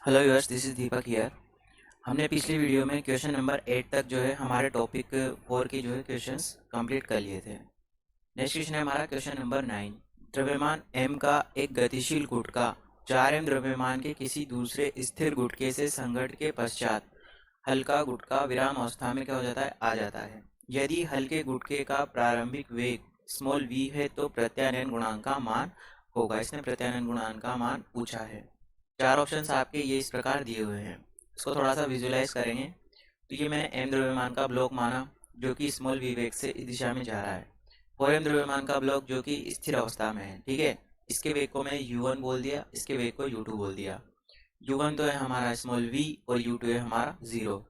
Hello viewers, this is Deepak here. हमने पिछली video में क्वेश्चन नंबर 8 तक जो है हमारे टॉपिक 4 के जो है क्वेश्चंस कंप्लीट कर लिए थे। नेक्स्ट क्वेश्चन है हमारा क्वेश्चन नंबर 9। द्रव्यमान m का एक गतिशील गुटका 4m द्रव्यमान के किसी दूसरे स्थिर गुटके से संघट्ट के पश्चात हल्का गुटका विराम अवस्था में क्या हो जाता है, आ जाता है। यदि हल्के गुटके का प्रारंभिक वेग स्मॉल v है तो प्रत्यानयन गुणांक का मान होगा। इसने प्रत्यानयन गुणांक का मान पूछा है। चार ऑप्शंस आपके ये इस प्रकार दिए हुए हैं। इसको थोड़ा सा विजुलाइज करेंगे तो ये मैंने एम द्रव्यमान का ब्लॉक माना जो कि स्मॉल वी वेग से इस दिशा में जा रहा है। 4m द्रव्यमान का ब्लॉक जो कि स्थिर अवस्था में है, ठीक है। इसके वेग को मैंने u1 बोल दिया, इसके वेग को u2 बोल दिया। u1 तो है हमारा स्मॉल v और u2 है हमारा जीरो।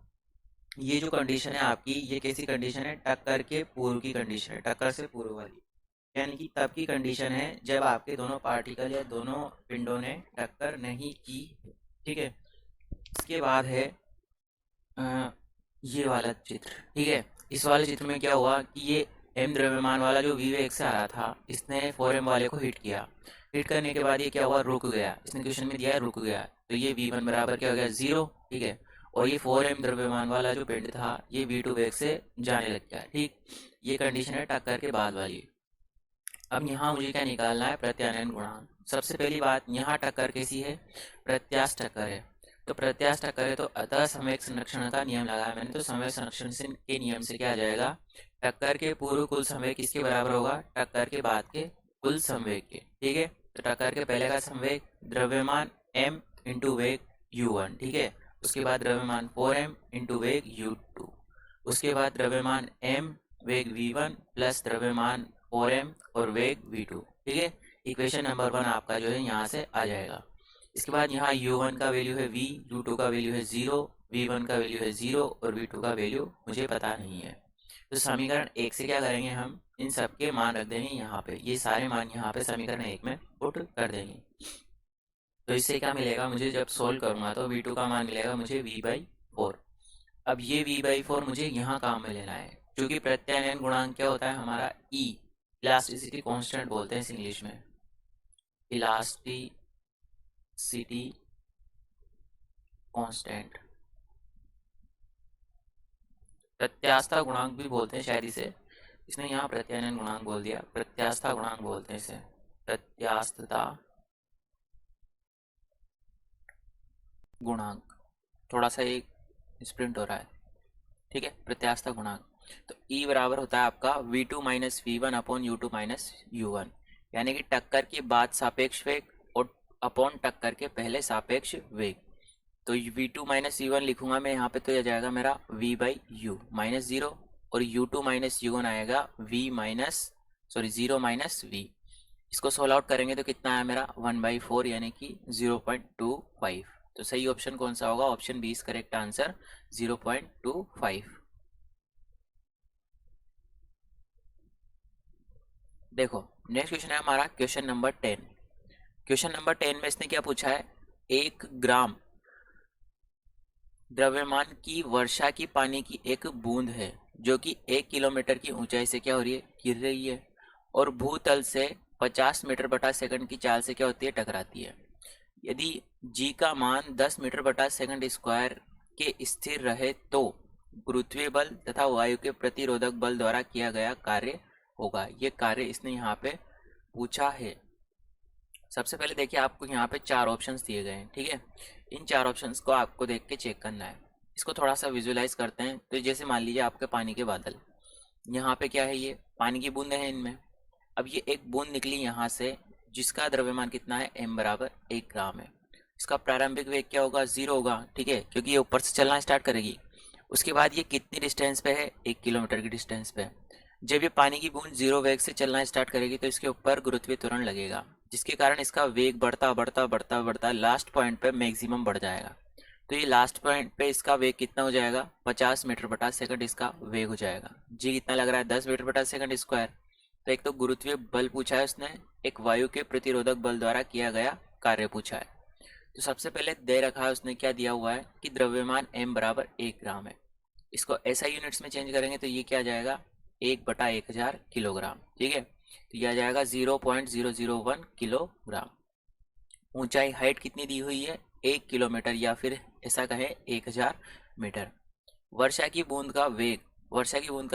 ये जो कंडीशन है आपकी, ये कैसी कंडीशन है? टक्कर के पूर्व की कंडीशन है, टक्कर से पूर्व वाली। यानी कि तब की कंडीशन है जब आपके दोनों पार्टिकल या दोनों पिंडों ने टक्कर नहीं की, ठीक है। इसके बाद है अ, ये वाला चित्र, ठीक है। इस वाले चित्र में क्या हुआ कि ये एम द्रव्यमान वाला जो वी वेग से आ रहा था, इसने 4m वाले को हिट किया। हिट करने के बाद ये क्या हुआ? रुक गया। इसने क्वेश्चन में दिया है रुक गया, तो ये v1 बराबर क्या हो गया? जीरो, ठीक है। और ये 4m द्रव्यमान वाला जो पिंड था ये v2 वेग से जाने लग गया, ठीक। ये कंडीशन है टक्कर के बाद वाली। अब यहाँ मुझे क्या निकालना है? प्रत्यानयन गुणांक। सबसे पहली बात, यहाँ टक्कर कैसी है? प्रत्यास्थ टक्कर है। तो प्रत्यास्थ टक्कर है तो अतः संवेग संरक्षण का नियम लगाया मैंने, तो संवेग संरक्षण के नियम से क्या आ जाएगा? टक्कर के पूर्व कुल संवेग किसके बराबर होगा? टक्कर के बाद के कुल संवेग के, ठीक है। तो टक्कर के पहले का संवेग द्रव्यमान m इंटू वेग u1, ठीक है। उसके बाद द्रव्यमान 4m इंटू वेग u2। उसके बाद द्रव्यमान m वेग v1 प्लस द्रव्यमान 4m और वेग v2, ठीक है। इक्वेशन नंबर 1 आपका जो है यहाँ से आ जाएगा। इसके बाद यहाँ u1 का वैल्यू है v, u2 का वैल्यू है 0, v1 का वैल्यू है 0 और v2 का वैल्यू मुझे पता नहीं है। तो समीकरण 1 से क्या करेंगे? हम इन सब के मान रख देंगे यहाँ पे, ये सारे मान यहाँ पे समीकरण 1 में पुट कर देंगे। तो इससे क्या मिलेगा मुझे? जब सोल्व करूंगा तो v2 का मान मिलेगा मुझे v/4। अब ये v/4 मुझे यहाँ काम में लेना है, क्योंकि प्रत्यानयन गुणांक क्या होता है हमारा? e, इलास्टिसिटी कांस्टेंट बोलते हैं इस इंग्लिश में, इलास्टिसिटी कांस्टेंट। प्रत्यास्थता गुणांक भी बोलते हैं शायद इसे, इसने यहाँ प्रत्यानयन गुणांक बोल दिया, प्रत्यास्थता गुणांक बोलते हैं इसे, प्रत्यास्थता गुणांक। थोड़ा सा एक स्प्रिंट हो रहा है, ठीक है। प्रत्यास्थता गुणांक तो E बराबर होता है आपका v2 minus V1 upon u2 minus u1, यानी कि टक्कर के बाद सापेक्ष वेग और अपॉन टक्कर के पहले सापेक्ष वेग। तो v2 माइनस u1 लिखूंगा मैं यहाँ पे, तो यह जाएगा मेरा v/u माइनस जीरो, और u2 माइनस u1 आएगा जीरो माइनस v। इसको सोल्व आउट करेंगे तो कितना आया मेरा? 1/4 यानी कि 0.25। तो सही ऑप्शन कौन सा होगा? Option B is correct answer, 0.25। देखो नेक्स्ट क्वेश्चन है हमारा क्वेश्चन नंबर 10। क्वेश्चन नंबर 10 में इसने क्या पूछा है? 1 ग्राम द्रव्यमान की वर्षा की पानी की एक बूंद है जो कि 1 किलोमीटर की ऊंचाई से क्या हो रही है? गिर रही है, और भूतल से 50 मीटर बटा सेकंड की चाल से क्या होती है? टकराती है। यदि g का मान 10 मीटर बटा सेकंड स्क्वायर के स्थिर रहे तो गुरुत्वीय बल तथा वायु के प्रतिरोधक बल द्वारा किया गया कार्य होगा। ये कार्य इसने यहाँ पे पूछा है। सबसे पहले देखिए, आपको यहाँ पे 4 ऑप्शंस दिए गए हैं, ठीक है। इन 4 ऑप्शंस को आपको देख के चेक करना है। इसको थोड़ा सा विजुलाइज करते हैं। तो जैसे मान लीजिए आपके पानी के बादल, यहाँ पे क्या है? ये पानी की बूंदें हैं इनमें। अब ये एक बूंद निकली यहाँ से जिसका द्रव्यमान कितना है? m बराबर 1 ग्राम है। इसका प्रारंभिक वेग क्या होगा? 0 होगा, ठीक है, क्योंकि ये ऊपर से चलना स्टार्ट करेगी। उसके बाद ये कितनी डिस्टेंस पे है? 1 किलोमीटर की डिस्टेंस पे। जब ये पानी की बूंद 0 वेग से चलना स्टार्ट करेगी तो इसके ऊपर गुरुत्वीय त्वरण लगेगा, जिसके कारण इसका वेग बढ़ता बढ़ता बढ़ता बढ़ता लास्ट पॉइंट पे मैक्सिमम बढ़ जाएगा। तो ये लास्ट पॉइंट पे इसका वेग कितना हो जाएगा? 50 मीटर बटा सेकंड इसका वेग हो जाएगा। जी कितना लग रहा है? 10 मीटर बटा सेकंड स्क्वायर। तो एक तो गुरुत्वीय बल पूछा है उसने, एक वायु के प्रतिरोधक बल द्वारा किया गया कार्य पूछा है। तो सबसे पहले दे रखा है उसने, क्या दिया हुआ है कि द्रव्यमान m बराबर 1 ग्राम है। इसको SI यूनिट्स में चेंज करेंगे तो ये क्या आ जाएगा? 1/1000 किलोग्राम, ठीक है। तो यह आ जाएगा 0.001 किलोग्राम। ऊंचाई हाइट कितनी दी हुई है? 1 किलोमीटर या फिर ऐसा कहें 1000 मीटर। वर्षा की बूंद का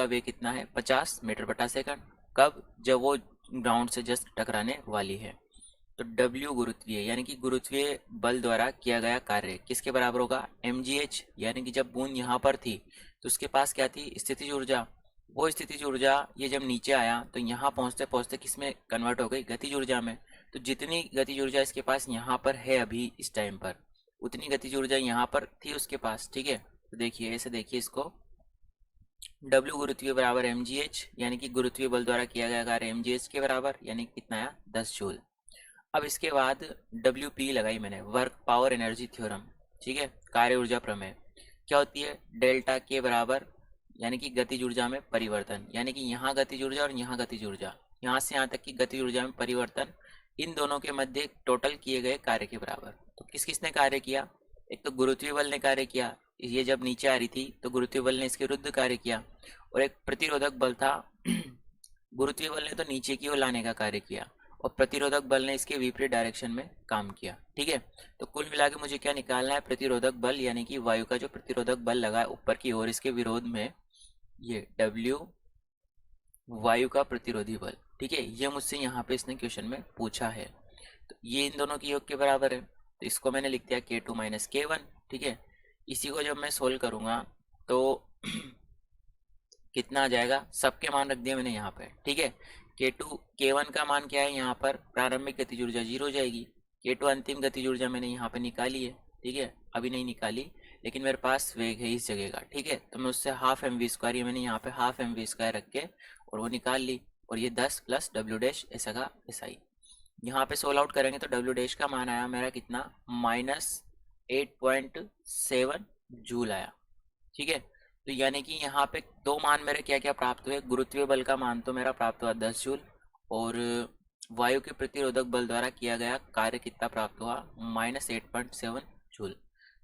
वेग कितना है? 50 मीटर/सेकंड। कब? जब वो ग्राउंड से जस्ट टकराने वाली है। तो W गुरुत्वीय यानी कि गुरुत्वीय बल द्वारा किया गया कार्य किसके बराबर होगा? mgh, यानी कि जब बूंद यहाँ पर थी तो उसके पास क्या थी? स्थितिज ऊर्जा। वो स्थितिज ऊर्जा ये जब नीचे आया तो यहाँ पहुँचते पहुँचते किस में कन्वर्ट हो गई? गतिज ऊर्जा में। तो जितनी गतिज ऊर्जा इसके पास यहाँ पर है अभी इस टाइम पर, उतनी गतिज ऊर्जा यहाँ पर थी उसके पास। ठीक है, तो देखिए ऐसे देखिए इसको, W गुरुत्वीय बराबर mgh, यानी कि गुरुत्वीय बल द्वारा किया गया कार्य mgh के बराबर, यानी कितना आया? 10 जूल। अब इसके बाद WP लगाई मैंने, वर्क पावर एनर्जी थ्योरम। ठीक है, कार्य ऊर्जा प्रमेय क्या होती है? डेल्टा के बराबर, यानी कि गतिज ऊर्जा में परिवर्तन, यानी कि यहाँ गतिज ऊर्जा और यहाँ गतिज ऊर्जा, यहाँ से यहाँ तक की गतिज ऊर्जा में परिवर्तन, इन दोनों के मध्य टोटल किए गए कार्य के बराबर। तो किस किसने कार्य किया? एक तो गुरुत्वीय बल ने कार्य किया, ये जब नीचे आ रही थी तो गुरुत्वीय बल ने इसके विरुद्ध कार्य किया, और एक प्रतिरोधक बल था गुरुत्वीय बल ने तो नीचे की ओर लाने का कार्य किया और प्रतिरोधक बल ने इसके विपरीत डायरेक्शन में काम किया। ठीक है, तो कुल मिला के मुझे क्या निकालना है? प्रतिरोधक बल, यानी कि वायु का जो प्रतिरोधक बल लगा है ऊपर की ओर इसके विरोध में, ये W वायु का प्रतिरोधी बल। ठीक है, ये मुझसे यहाँ पे इसने क्वेश्चन में पूछा है, तो ये इन दोनों के योग के बराबर है, तो इसको मैंने लिख दिया K2 - K1। ठीक है, इसी को जब मैं सोल्व करूँगा तो कितना आ जाएगा? सबके मान रख दिए मैंने यहाँ पे। ठीक है, K2 K1 का मान क्या है? यहाँ पर प्रारंभिक गतिज ऊर्जा 0 हो जाएगी। K2 अंतिम गतिज ऊर्जा मैंने यहाँ पे निकाली है। ठीक है, अभी नहीं निकाली, लेकिन मेरे पास वेग है इस जगह का। ठीक है, तो मैं उससे हाफ mv², ये मैंने यहाँ पे हाफ mv² रख के और वो निकाल ली, और ये 10 + W डैश ऐसा का ऐसा ही। यहाँ पे सोल्व आउट करेंगे तो W डैश का मान आया मेरा कितना? -8.7 जूल आया। ठीक है, तो यानी कि यहाँ पे दो मान मेरे क्या क्या प्राप्त हुए? गुरुत्वीय बल का मान तो मेरा प्राप्त हुआ 10 जूल, और वायु के प्रतिरोधक बल द्वारा किया गया कार्य कितना प्राप्त हुआ? -8.7 जूल।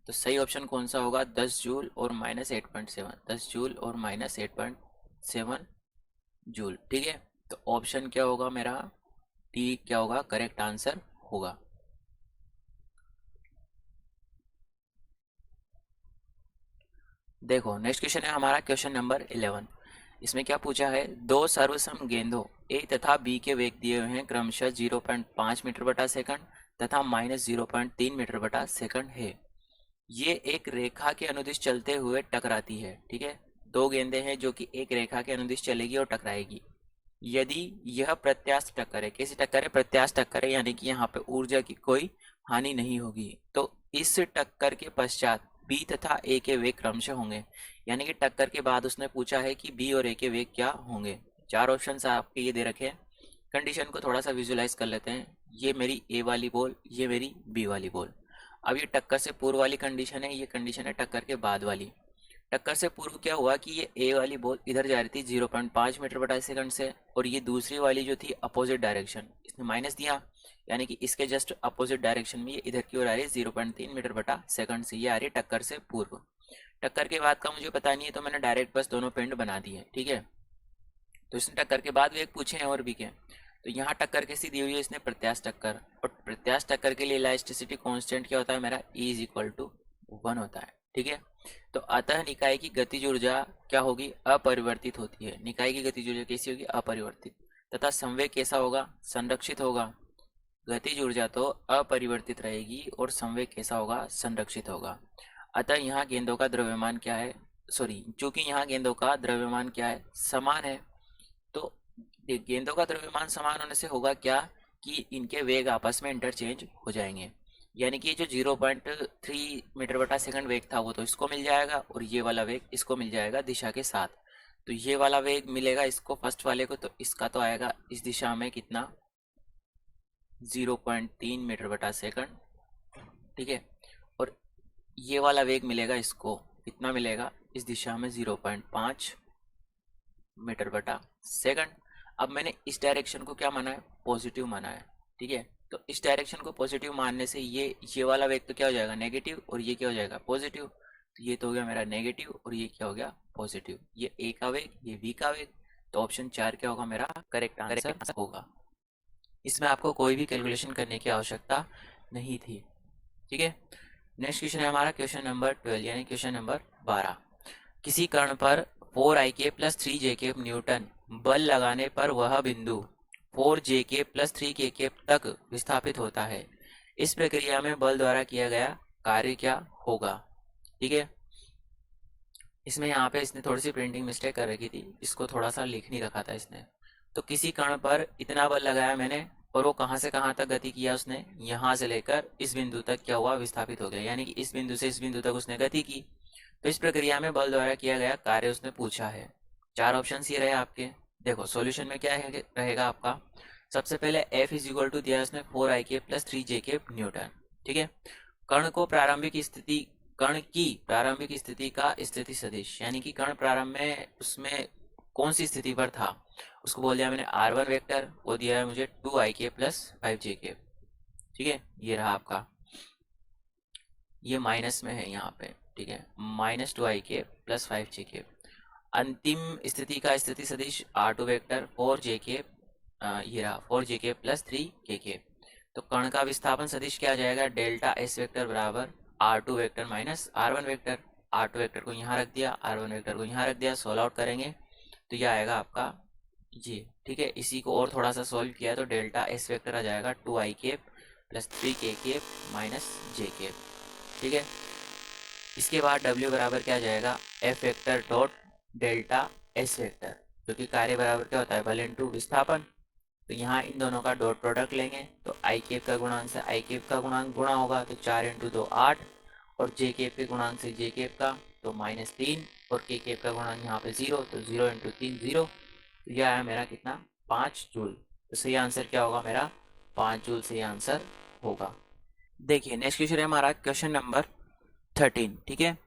तो सही ऑप्शन कौन सा होगा? 10 जूल और -8.7, 10 जूल और -8.7 जूल। ठीक है, तो ऑप्शन क्या होगा मेरा? डी क्या होगा? करेक्ट आंसर होगा। देखो नेक्स्ट क्वेश्चन है हमारा क्वेश्चन नंबर 11। इसमें क्या पूछा है? दो सर्वसम गेंदों ए तथा बी के वेग दिए हुए हैं, क्रमशः 0.5 मीटर/सेकंड तथा -0.3 मीटर/सेकंड है। ये एक रेखा के अनुदिश चलते हुए टकराती है। ठीक है, दो गेंदें हैं जो कि एक रेखा के अनुदिश चलेगी और टकराएगी। यदि यह प्रत्यास्थ टक्कर है, कैसी टक्कर है? प्रत्यास्थ टक्कर है, यानी कि यहाँ पे ऊर्जा की कोई हानि नहीं होगी। तो इस टक्कर के पश्चात बी तथा ए के वेग क्रमशः होंगे, यानी कि टक्कर के बाद उसने पूछा है कि बी और ए के वेग क्या होंगे। चार ऑप्शन आपके ये दे रखे हैं। कंडीशन को थोड़ा सा विजुलाइज कर लेते हैं। ये मेरी ए वाली बॉल, ये मेरी बी वाली बॉल। अब ये टक्कर से पूर्व वाली कंडीशन है, ये कंडीशन है टक्कर के बाद वाली। टक्कर से पूर्व क्या हुआ कि ये ए वाली बॉल इधर जा रही थी 0.5 मीटर/सेकंड से, और ये दूसरी वाली जो थी अपोजिट डायरेक्शन, इसने माइनस दिया, यानी कि इसके जस्ट अपोजिट डायरेक्शन में ये इधर की ओर आ रही है 0.3 मीटर/सेकंड से। ये आ रही है टक्कर से पूर्व। टक्कर के बाद का मुझे पता नहीं है, तो मैंने डायरेक्ट बस दोनों पिंड बना दिए। ठीक है, तो इसने टक्कर के बाद वेग पूछे हैं और भी के, तो यहाँ टक्कर कैसी दी हुई है इसने? प्रत्यास्थ टक्कर। और प्रत्यास्थ टक्कर के लिए इलास्टिसिटी कांस्टेंट क्या होता है मेरा? E = 1 होता है। ठीक है, तो अतः निकाय की गतिज ऊर्जा क्या होगी? अपरिवर्तित होती है। निकाय की गतिज ऊर्जा कैसी होगी? अपरिवर्तित। तथा संवेग कैसा होगा? संरक्षित होगा। गतिज ऊर्जा तो अपरिवर्तित रहेगी और संवेग कैसा होगा? संरक्षित होगा। अतः यहाँ गेंदों का द्रव्यमान क्या है? सॉरी, चूंकि यहाँ गेंदों का द्रव्यमान क्या है? समान है, तो गेंदों का द्रव्यमान समान होने से होगा क्या कि इनके वेग आपस में इंटरचेंज हो जाएंगे, यानी कि जो 0.3 मीटर/सेकंड वेग था वो तो इसको मिल जाएगा, और ये वाला वेग इसको मिल जाएगा दिशा के साथ। तो ये वाला वेग मिलेगा इसको फर्स्ट वाले को, तो इसका तो आएगा इस दिशा में कितना? 0.3 मीटर/सेकंड। ठीक है, और ये वाला वेग मिलेगा इसको, कितना मिलेगा? इस दिशा में 0.5 मीटर/सेकंड। अब मैंने इस डायरेक्शन को क्या माना है? पॉजिटिव माना है। ठीक है, तो इस डायरेक्शन को पॉजिटिव मानने से ये वाला वेग तो क्या हो जाएगा? नेगेटिव, और ये क्या हो जाएगा? पॉजिटिव। तो ये तो हो गया मेरा नेगेटिव, और ये क्या हो गया? पॉजिटिव। ये ए का वेग, ये बी का वेग। तो ऑप्शन 4 क्या होगा मेरा? करेक्ट आंसर होगा। इसमें आपको कोई भी कैलकुलेशन करने की आवश्यकता नहीं थी। ठीक है, नेक्स्ट क्वेश्चन है हमारा क्वेश्चन नंबर 12 यानी क्वेश्चन नंबर 12। किसी कण पर 4ik प्लस 3jk न्यूटन बल लगाने पर वह बिंदु 4jk प्लस 3kk तक विस्थापित होता है। इस प्रक्रिया में बल द्वारा किया गया कार्य क्या होगा? ठीक है, इसमें यहाँ पे इसने थोड़ी सी प्रिंटिंग मिस्टेक कर रखी थी, इसको थोड़ा सा लिख नहीं रखा था इसने। तो किसी कण पर इतना बल लगाया मैंने और वो कहाँ से कहाँ तक गति किया उसने, यहाँ से लेकर इस बिंदु तक क्या हुआ, विस्थापित हो गया, यानी कि इस बिंदु से इस बिंदु तक उसने गति की। तो इस प्रक्रिया में बल द्वारा किया गया कार्य उसने पूछा है। चार ऑप्शन ये रहे आपके। देखो सॉल्यूशन में क्या रहेगा आपका। सबसे पहले F इज इक्वल टू दिया है उसने 4ik प्लस 3jk न्यूटन। ठीक है, कण को प्रारंभिक स्थिति, कण की प्रारंभिक स्थिति का स्थिति सदिश, यानी कि कण प्रारंभ में उसमें कौन सी स्थिति पर था उसको बोल दिया मैंने R1 वेक्टर, वो दिया है मुझे 2ik प्लस 5jk। ठीक है, ये रहा आपका, ये माइनस में है यहाँ पे। ठीक है, -2ik प्लस 5jk। अंतिम स्थिति का स्थिति सदिश R2 वेक्टर 4jk, ये रहा 4jk प्लस 3kk। तो कण का विस्थापन सदिश क्या आ जाएगा, डेल्टा S वेक्टर बराबर R2 vector minus R1 vector. R2 vector को यहाँ रख दिया, R1 वेक्टर को यहाँ रख दिया, सोल्व आउट करेंगे तो यह आएगा आपका जी। ठीक है, इसी को और थोड़ा सा सॉल्व किया तो डेल्टा S वेक्टर आ जाएगा 2ik plus 3kk minus jk। ठीक है, इसके बाद W बराबर क्या आ जाएगा, F vector dot delta S vector, जो कि कार्य बराबर क्या होता है, बल इंटू विस्थापन। तो यहाँ इन दोनों का डॉट प्रोडक्ट लेंगे तो आई केप का गुणांक से आई केप का गुणांक गुणा होगा तो 4 इंटू 2 8, और जे केप के गुणांक से जे केप का तो -3, और के केप का गुणांक यहाँ पे 0 तो 0 इंटू 3 0। तो यह है मेरा कितना, 5 जूल। तो सही आंसर क्या होगा मेरा, 5 जूल सही आंसर होगा। देखिए नेक्स्ट क्वेश्चन है हमारा क्वेश्चन नंबर 13। ठीक है,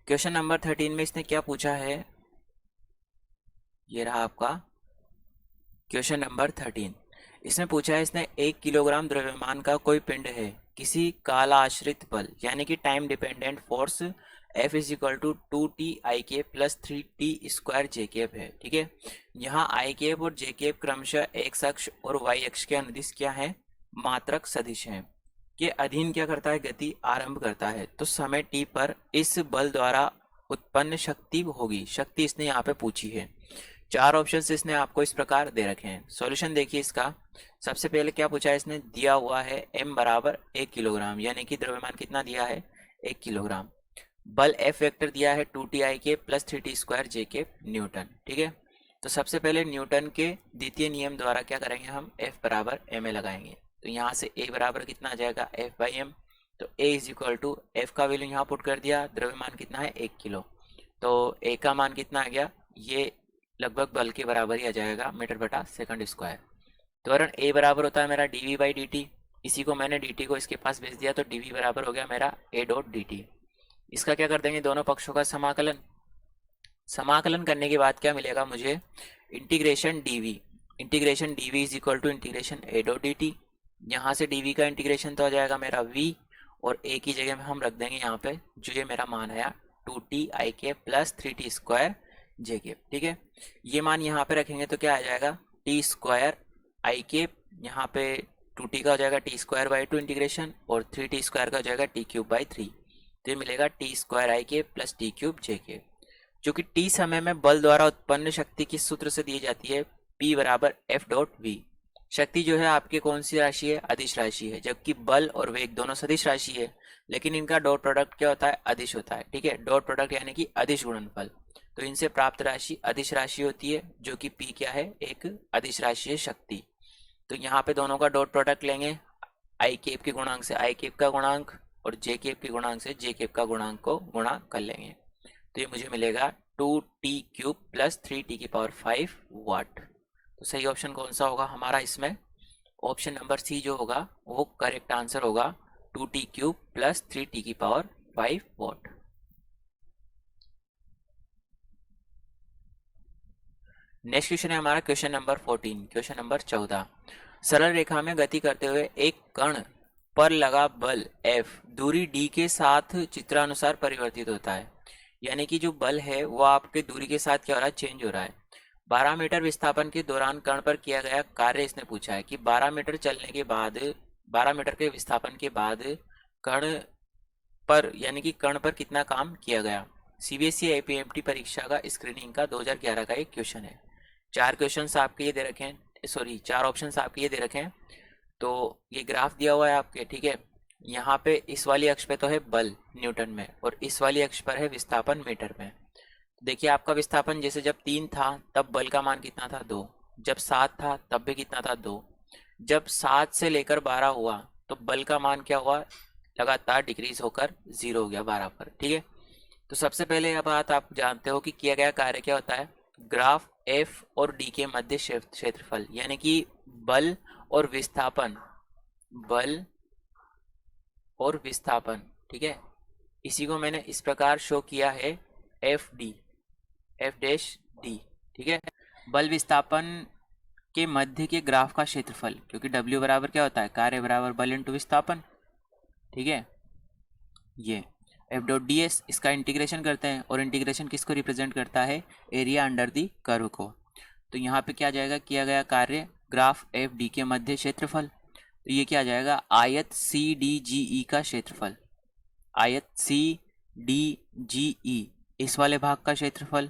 क्वेश्चन नंबर 13 में इसने क्या पूछा है, ये रहा आपका क्वेश्चन नंबर 13। इसमें पूछा है, इसने 1 किलोग्राम द्रव्यमान का कोई पिंड है, किसी कालाश्रित बल यानी कि time dependent force F is equal to 2TIK plus 3T² जेकेप है। ठीक है, यहाँ आई केप और जेकेप क्रमशः एक्स अक्ष और वाई अक्ष के अनुदिश क्या है, मात्रक सदिश हैं, के अधीन क्या करता है, गति आरंभ करता है। तो समय t पर इस बल द्वारा उत्पन्न शक्ति होगी, शक्ति इसने यहाँ पे पूछी है। चार ऑप्शंस इसने आपको इस प्रकार दे रखे हैं। सॉल्यूशन देखिए इसका। सबसे पहले क्या पूछा है इसने, दिया हुआ है m बराबर 1 किलोग्राम, यानी कि द्रव्यमान कितना दिया है, 1 किलोग्राम। बल F वेक्टर दिया है 2TIK plus 3T² JK Newton. ठीक है, तो सबसे पहले न्यूटन के द्वितीय नियम द्वारा क्या करेंगे हम, F बराबर ma लगाएंगे। तो यहाँ से a बराबर कितना आ जाएगा, F/m। तो a is equal to F का वैल्यू यहाँ पुट कर दिया, द्रव्यमान कितना है 1 किलो, तो a का मान कितना आ गया, ये लगभग बल के बराबर ही आ जाएगा, मीटर बटा सेकंड स्क्वायर। त्वरण a बराबर होता है मेरा dv/dt, इसी को मैंने dt को इसके पास भेज दिया तो dv बराबर हो गया मेरा a डॉट dt। इसका क्या कर देंगे, दोनों पक्षों का समाकलन। समाकलन करने के बाद क्या मिलेगा मुझे, integration dv, integration dv is equal to integration a dot dt। यहाँ से dv का इंटीग्रेशन तो आ जाएगा मेरा v, और a की जगह में हम रख देंगे यहाँ पे जो ये मेरा मान आया 2TIK प्लस 3T² JK। ठीक है, ये मान यहाँ पे रखेंगे तो क्या आ जाएगा, T² IK, यहाँ पे 2t का हो जाएगा T²/2 इंटीग्रेशन, और 3T² का हो जाएगा T³/3। तो ये मिलेगा T² IK plus T³ JK, जो कि t समय में बल द्वारा उत्पन्न शक्ति किस सूत्र से दी जाती है, P बराबर F डॉट V। शक्ति जो है आपके कौन सी राशि है, अदिश राशि है, जबकि बल और वेग दोनों सदिश राशि है, लेकिन इनका डॉट प्रोडक्ट क्या होता है, अदिश होता है। ठीक है, डॉट प्रोडक्ट यानी कि अदिश गुणनफल। तो इनसे प्राप्त राशि अदिश राशि होती है, जो कि P क्या है, एक अदिश राशि है शक्ति। तो यहाँ पे दोनों का डॉट प्रोडक्ट लेंगे, आई केप के गुणांक से आई केप का गुणांक और जे केप के गुणांक से जे केप का गुणांक को गुणा कर लेंगे। तो ये मुझे मिलेगा 2t³ प्लस 3t⁵ वाट। तो सही ऑप्शन कौन सा होगा हमारा इसमें, ऑप्शन नंबर सी जो होगा वो करेक्ट आंसर होगा, 2t³ प्लस 3t⁵ वाट। नेक्स्ट क्वेश्चन है हमारा क्वेश्चन नंबर 14, क्वेश्चन नंबर 14। सरल रेखा में गति करते हुए एक कण पर लगा बल F दूरी d के साथ चित्रानुसार परिवर्तित होता है, यानी कि जो बल है वो आपके दूरी के साथ क्या हो रहा है, चेंज हो रहा है। 12 मीटर विस्थापन के दौरान कण पर किया गया कार्य इसने पूछा है कि 12 मीटर चलने के बाद, 12 मीटर के विस्थापन के बाद कण पर यानी कि कण पर कितना काम किया गया। सीबीएसई आईपीएमटी परीक्षा का स्क्रीनिंग का 2011 का एक क्वेश्चन है। 4 क्वेश्चंस आपके ये दे रखे हैं, सॉरी 4 ऑप्शंस आपके ये दे रखे हैं। तो ये ग्राफ दिया हुआ है आपके, ठीक है। यहाँ पे इस वाली अक्ष पे तो है बल न्यूटन में, और इस वाली अक्ष पर है विस्थापन मीटर में। देखिए आपका विस्थापन जैसे जब 3 था तब बल का मान कितना था 2, जब 7 था तब भी कितना था 2, जब 7 से लेकर 12 हुआ तो बल का मान क्या हुआ, लगातार डिक्रीज होकर 0 हो गया 12 पर, ठीक है। तो सबसे पहले यह बात आप जानते हो कि किया गया कार्य क्या होता है। ग्राफ एफ और डी के मध्य क्षेत्रफल यानी कि बल और विस्थापन, बल और विस्थापन, ठीक है, इसी को मैंने इस प्रकार शो किया है F D, F dash D, ठीक है। बल विस्थापन के मध्य के ग्राफ का क्षेत्रफल, क्योंकि W बराबर क्या होता है, कार्य बराबर बल इंटू विस्थापन, ठीक है। ये एफ डॉट डी एस, इसका इंटीग्रेशन करते हैं, और इंटीग्रेशन किसको रिप्रेजेंट करता है, एरिया अंडर दी कर्व को। तो यहाँ पे क्या आ जाएगा, किया गया कार्य ग्राफ एफ डी के मध्य क्षेत्रफल, तो ये क्या आ जाएगा, आयत सी डी जी ई का क्षेत्रफल, आयत सी डी जी ई इस वाले भाग का क्षेत्रफल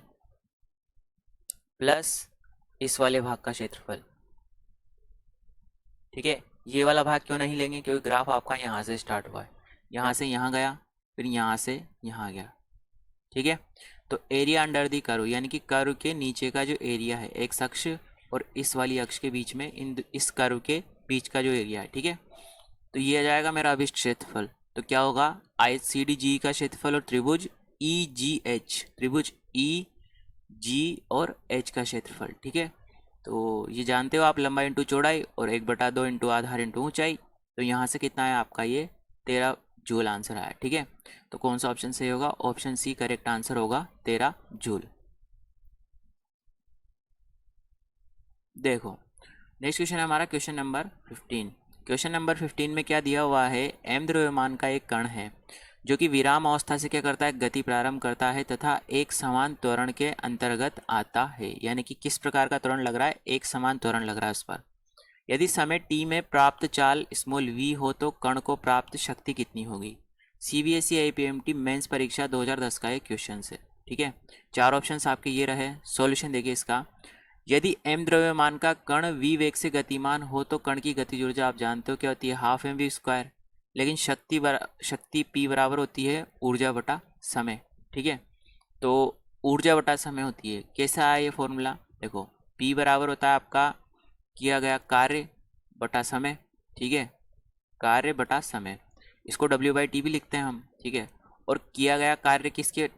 प्लस इस वाले भाग का क्षेत्रफल, ठीक है। ये वाला भाग क्यों नहीं लेंगे, क्योंकि ग्राफ आपका यहाँ से स्टार्ट हुआ है, यहाँ से यहाँ गया, फिर यहाँ से यहाँ गया, ठीक है। तो एरिया अंडर दी कर्व यानी कि कर्व के नीचे का जो एरिया है, एक अक्ष और इस वाली अक्ष के बीच में, इस कर्व के बीच का जो एरिया है, ठीक है। तो ये आ जाएगा मेरा अभिष्ट क्षेत्रफल। तो क्या होगा, आयत सी डी जी का क्षेत्रफल और त्रिभुज ई जी एच, त्रिभुज ई जी और एच का क्षेत्रफल, ठीक है। तो ये जानते हो आप, लंबाई इंटू चौड़ाई और 1/2 इंटू आधार इंटू ऊंचाई। तो यहाँ से कितना है आपका, ये 13 जूल आंसर आया, ठीक है। तो कौन सा ऑप्शन सही होगा, ऑप्शन सी करेक्ट आंसर होगा, 13 जूल। देखो नेक्स्ट क्वेश्चन है हमारा क्वेश्चन नंबर 15। क्वेश्चन नंबर 15 में क्या दिया हुआ है, एम द्रव्यमान का एक कण है जो कि विराम अवस्था से क्या करता है, गति प्रारंभ करता है तथा एक समान त्वरण के अंतर्गत आता है। यानी कि किस प्रकार का त्वरण लग रहा है, एक समान त्वरण लग रहा है उस पर। यदि समय t में प्राप्त चाल स्मॉल v हो तो कण को प्राप्त शक्ति कितनी होगी। सीबीएसई आईपीएमटी मेंस परीक्षा 2010 का एक क्वेश्चन है, ठीक है। 4 ऑप्शंस आपके ये रहे। सॉल्यूशन देखिए इसका, यदि m द्रव्यमान का कण v वेग से गतिमान हो तो कण की गतिज ऊर्जा आप जानते हो क्या होती है, हाफ एम वी स्क्वायर। लेकिन शक्ति p बराबर होती है ऊर्जा बटा समय, ठीक है। तो ऊर्जा बटा समय होती है, कैसा है ये फॉर्मूला, देखो p बराबर होता है आपका किया गया कार्य बटा समय, ठीक है, कार्य बटा समय, इसको W/T भी लिखते हैं हम, ठीक है। और किया गया कार्य किसके,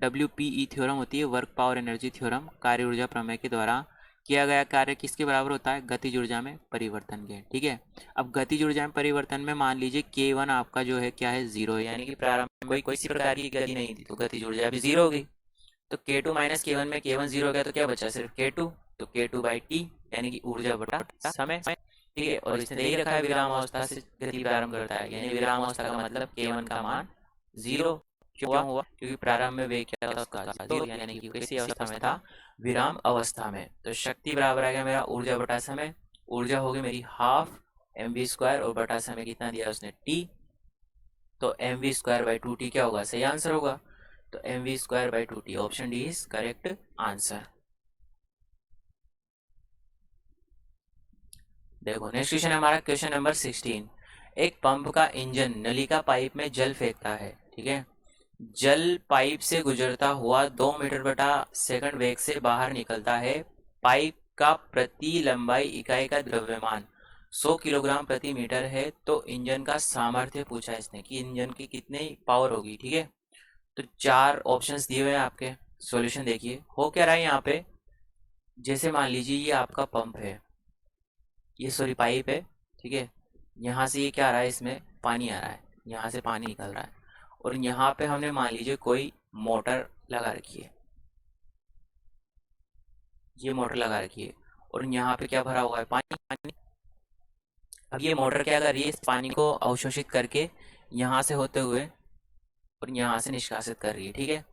WPE थ्योरम होती है, वर्क पावर एनर्जी थ्योरम, कार्य ऊर्जा प्रमेय के द्वारा किया गया कार्य किसके बराबर होता है, गतिज ऊर्जा में परिवर्तन के, ठीक है। अब गतिज ऊर्जा में परिवर्तन में मान लीजिए K1 आपका जो है क्या है, 0 है, यानी कि प्रारंभ में कोई सी प्रकार की गति नहीं थी, तो गतिज ऊर्जा भी 0 हो गई। तो K2 माइनस K1 में K1 0 हो गया, तो क्या बचा, सिर्फ K2, तो K2/T यानी कि ऊर्जा बटा समय, ठीक है। और इसने दे ही रखा है विराम अवस्था से गति प्रारंभ करता है, यानी विराम अवस्था का मतलब K1 का मान 0 क्यों हुआ, क्योंकि प्रारंभ में वेग क्या था उसका 0, यानी कि किसी अवस्था में था, विराम अवस्था में। तो शक्ति बराबर आ गया मेरा ऊर्जा बटा समय, ऊर्जा होगी मेरी हाफ mv² और बटा समय कितना दिया उसने t, तो mv²/2t क्या होगा, सही आंसर होगा। तो mv²/2t, option D is correct answer. देखो नेक्स्ट क्वेश्चन है हमारा क्वेश्चन नंबर 16। एक पंप का इंजन नलिका पाइप में जल फेंकता है, ठीक है। जल पाइप से गुजरता हुआ 2 मीटर बटा सेकंड वेग से बाहर निकलता है। पाइप का प्रति लंबाई इकाई का द्रव्यमान 100 किलोग्राम प्रति मीटर है। तो इंजन का सामर्थ्य पूछा है इसने कि इंजन की कितनी पावर होगी, ठीक है। तो 4 ऑप्शंस दिए हुए हैं आपके, सॉल्यूशन देखिए। हो क्या रहा है यहाँ पे, जैसे मान लीजिए ये आपका पंप है, ये सॉरी पाइप है, ठीक है। यहाँ से ये क्या आ रहा है, इसमें पानी आ रहा है, यहाँ से पानी निकल रहा है, और यहाँ पे हमने मान लीजिए कोई मोटर लगा रखी है, ये मोटर लगा रखी है, और यहाँ पे क्या भरा हुआ है, पानी पानी। अब ये मोटर क्या कर रही है, इस पानी को अवशोषित करके यहाँ से होते हुए और यहाँ से निष्कासित कर रही है, ठीक है।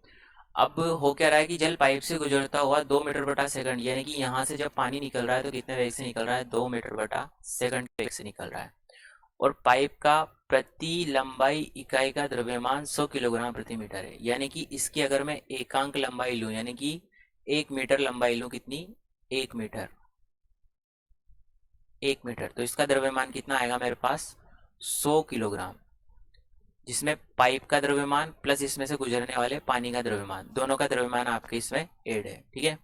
अब हो क्या रहा है कि जल पाइप से गुजरता हुआ 2 मीटर बटा सेकंड, यानी कि यहाँ से जब पानी निकल रहा है तो कितने वेग से निकल रहा है, 2 मीटर बटा सेकंड वेग से निकल रहा है। और पाइप का प्रति लंबाई इकाई का द्रव्यमान 100 किलोग्राम प्रति मीटर है। यानी कि इसकी अगर मैं एकांक लंबाई लूँ, यानी कि 1 मीटर लंबाई लूँ, कितनी, 1 मीटर, 1 मीटर, तो इसका द्रव्यमान कितना आएगा मेरे पास, 100 किलोग्राम, जिसमें पाइप का द्रव्यमान प्लस इसमें से गुजरने वाले पानी का द्रव्यमान, दोनों का द्रव्यमान आपके इसमें ऐड है। ठीक है,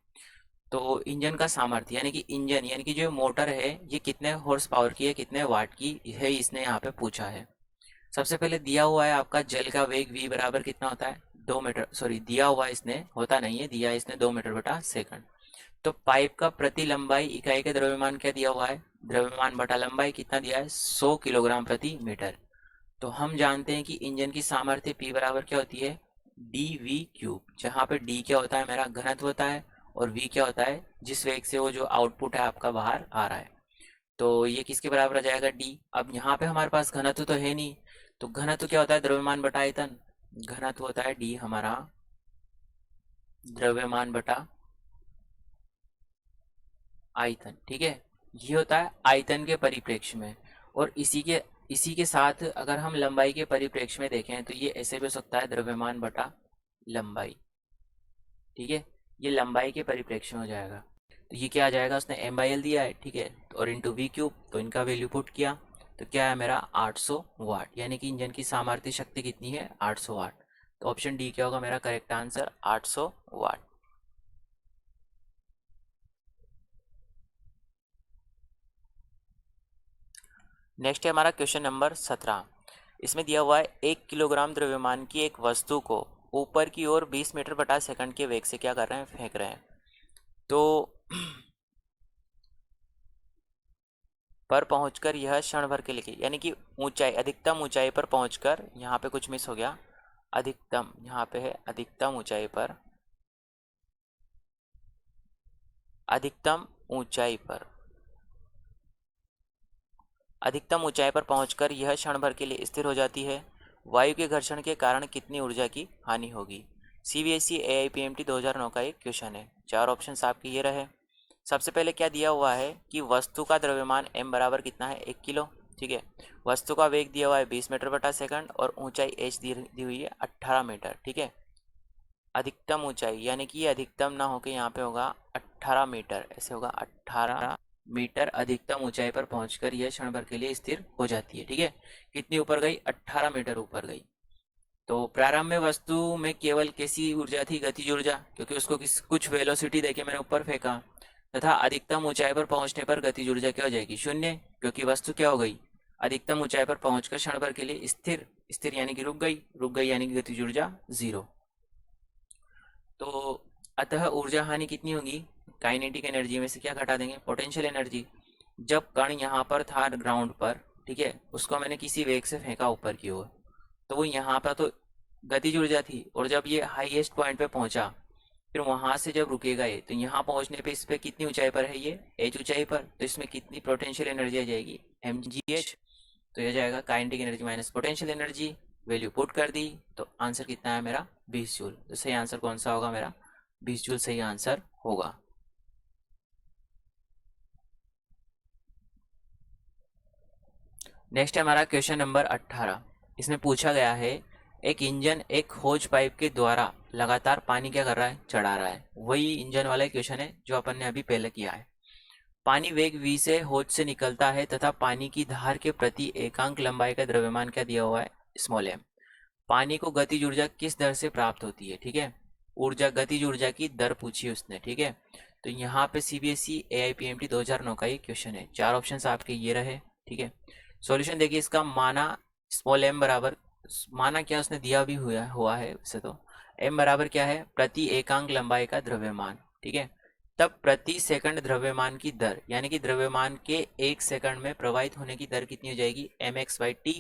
तो इंजन का सामर्थ्य, यानी कि इंजन यानी कि जो मोटर है ये कितने हॉर्स पावर की है, कितने वाट की है, इसने यहाँ पे पूछा है। सबसे पहले दिया हुआ है आपका जल का वेग v बराबर कितना होता है, 2 मीटर, सॉरी दिया हुआ इसने, होता नहीं है, दिया इसने 2 मीटर बटा सेकंड। तो पाइप का प्रति लंबाई इकाई का द्रव्यमान क्या दिया हुआ है, द्रव्यमान बटा लंबाई कितना दिया है, 100 किलोग्राम प्रति मीटर। तो हम जानते हैं कि इंजन की सामर्थ्य P बराबर क्या होती है, dv³, जहाँ पे d क्या होता है, मेरा घनत्व होता है, और v क्या होता है, जिस वेग से वो जो आउटपुट है आपका बाहर आ रहा है। तो ये किसके बराबर आ जाएगा, d। अब यहाँ पे हमारे पास घनत्व तो है नहीं, तो घनत्व क्या होता है, द्रव्यमान बटा आयतन, घनत्व होता है d हमारा, द्रव्यमान बटा आयतन। ठीक है, ये होता है आयतन के परिप्रेक्ष्य में। और इसी के साथ अगर हम लंबाई के परिप्रेक्ष्य में देखें तो ये ऐसे भी हो सकता है, द्रव्यमान बटा लंबाई। ठीक है, ये लंबाई के परिप्रेक्ष्य में हो जाएगा। तो ये क्या आ जाएगा, उसने m/l दिया है, ठीक है, और इंटू v³, तो इनका वैल्यू पुट किया तो क्या है मेरा 800 वाट, यानी कि इंजन की सामर्थ्य शक्ति कितनी है, 800 वाट। तो ऑप्शन डी क्या होगा मेरा करेक्ट आंसर, 800 वाट। नेक्स्ट है हमारा क्वेश्चन नंबर 17। इसमें दिया हुआ है 1 किलोग्राम द्रव्यमान की एक वस्तु को ऊपर की ओर 20 मीटर बटा सेकंड के वेग से क्या कर रहे हैं, फेंक रहे हैं। तो पर पहुंचकर यह क्षण भर के लिए, यानी कि ऊंचाई, अधिकतम ऊंचाई पर पहुंचकर, यहाँ पे कुछ मिस हो गया, अधिकतम यहाँ पे है, अधिकतम ऊंचाई पर, अधिकतम ऊंचाई पर, अधिकतम ऊंचाई पर पहुंचकर यह क्षण भर के लिए स्थिर हो जाती है। वायु के घर्षण के कारण कितनी ऊर्जा की हानि होगी। सीबीएसई एआईपीएमटी 2009 का एक क्वेश्चन है। 4 ऑप्शन आपके ये रहे। सबसे पहले क्या दिया हुआ है कि वस्तु का द्रव्यमान m बराबर कितना है, 1 किलो। ठीक है, वस्तु का वेग दिया हुआ है 20 मीटर बटा सेकंड, और ऊंचाई h दी हुई है 18 मीटर। ठीक है, अधिकतम ऊंचाई, यानी कि ये अधिकतम ना होकर यहाँ पे होगा 18 मीटर, ऐसे होगा 18 मीटर अधिकतम ऊंचाई पर पहुंचकर यह क्षण भर के लिए स्थिर हो जाती है। ठीक है, कितनी ऊपर गई, 18 मीटर ऊपर गई। तो प्रारंभ में वस्तु में केवल कैसी ऊर्जा थी, गतिज ऊर्जा, क्योंकि उसको कुछ वेलोसिटी देके मैंने ऊपर फेंका, तथा अधिकतम ऊंचाई पर पहुंचने पर गतिज ऊर्जा क्या हो जाएगी, शून्य, क्योंकि वस्तु क्या हो गई, अधिकतम ऊंचाई पर पहुंचकर क्षण भर के लिए स्थिर, स्थिर यानी कि रुक गई यानी कि गतिज ऊर्जा 0। तो अतः ऊर्जा हानि कितनी होगी, काइनेटिक एनर्जी में से क्या घटा देंगे, पोटेंशियल एनर्जी। जब कण यहाँ पर था ग्राउंड पर, ठीक है, उसको मैंने किसी वेग से फेंका ऊपर की ओर, तो वो यहाँ पर तो गतिज ऊर्जा थी, और जब ये हाईएस्ट पॉइंट पे पहुंचा, फिर वहां से जब रुकेगा ये, तो यहाँ पहुंचने पे इस पे कितनी ऊंचाई पर है, ये h ऊंचाई पर, तो इसमें कितनी पोटेंशियल एनर्जी आ जाएगी, mgh। तो यह जाएगा kinetic energy minus potential energy, value put कर दी, तो आंसर कितना है मेरा 20 जूल। तो सही आंसर कौन सा होगा मेरा, 20 जूल सही आंसर होगा। नेक्स्ट है हमारा क्वेश्चन नंबर 18। इसमें पूछा गया है एक इंजन एक होज पाइप के द्वारा लगातार पानी क्या कर रहा है, चढ़ा रहा है। वही इंजन वाला क्वेश्चन है जो अपन ने अभी पहले किया है। पानी वेग v से होज से निकलता है तथा पानी की धार के प्रति एकांक लंबाई का द्रव्यमान क्या दिया हुआ है, स्मॉल m। पानी को गतिज ऊर्जा किस दर से प्राप्त होती है, ठीक है, ऊर्जा, गतिज ऊर्जा की दर पूछी उसने। ठीक है, तो यहाँ पे सीबीएसई एआईपीएमटी 2009 का ये क्वेश्चन है। 4 ऑप्शन आपके ये रहे। ठीक है, सॉल्यूशन देखिए इसका, माना स्मॉल m बराबर, माना क्या उसने दिया भी हुआ है वैसे तो, m बराबर क्या है, प्रति एकांक लंबाई का द्रव्यमान। ठीक है, तब प्रति सेकंड द्रव्यमान की दर, यानी कि द्रव्यमान के 1 सेकंड में प्रवाहित होने की दर कितनी हो जाएगी, mx/t।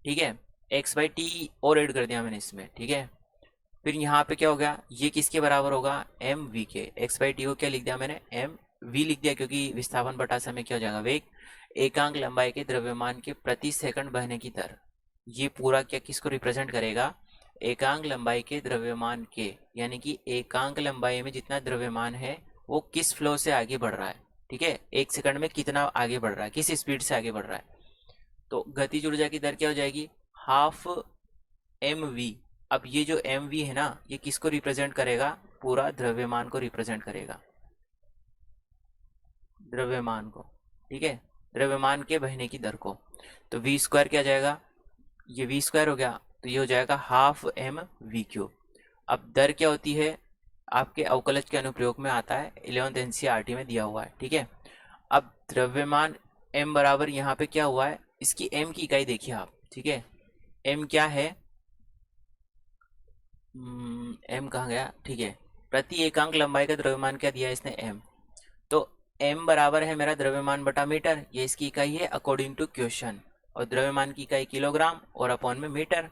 ठीक है, x/t और ऐड कर दिया मैंने इसमें। ठीक है, फिर यहाँ पे क्या हो गया, ये किसके बराबर होगा, mv के। x/t को क्या लिख दिया मैंने, mv लिख दिया, क्योंकि विस्थापन बटा समय क्या हो जाएगा, वेग, एकांक लंबाई के द्रव्यमान के प्रति सेकंड बहने की दर। ये पूरा क्या किसको रिप्रेजेंट करेगा, एकांक लंबाई के द्रव्यमान के, यानी कि एकांक लंबाई में जितना द्रव्यमान है वो किस फ्लो से आगे बढ़ रहा है। ठीक है, 1 सेकंड में कितना आगे बढ़ रहा है, किस स्पीड से आगे बढ़ रहा है। तो गतिज ऊर्जा की दर क्या हो जाएगी, हाफ एम वी। अब ये जो एम वी है ना, ये किसको रिप्रेजेंट करेगा, पूरा द्रव्यमान को रिप्रेजेंट करेगा, द्रव्यमान को, ठीक है, द्रव्यमान के बहने की दर को। तो वी स्क्वायर क्या जाएगा, ये वी स्क्वायर हो गया, तो ये हो जाएगा हाफ एम वी क्यूब। अब दर क्या होती है, आपके अवकलज के अनुप्रयोग में आता है, 11th एनसीईआरटी में दिया हुआ है, ठीक है। अब द्रव्यमान m बराबर यहाँ पे क्या हुआ है, इसकी m की इकाई देखिए आप, ठीक है। m क्या है, m कहाँ गया, ठीक है, प्रति एकांक लंबाई का द्रव्यमान क्या दिया है इसने, m। तो m बराबर है मेरा द्रव्यमान बटा मीटर, ये इसकी इकाई है अकॉर्डिंग टू क्वेश्चन, और द्रव्यमान की इकाई किलोग्राम और अपॉन में मीटर।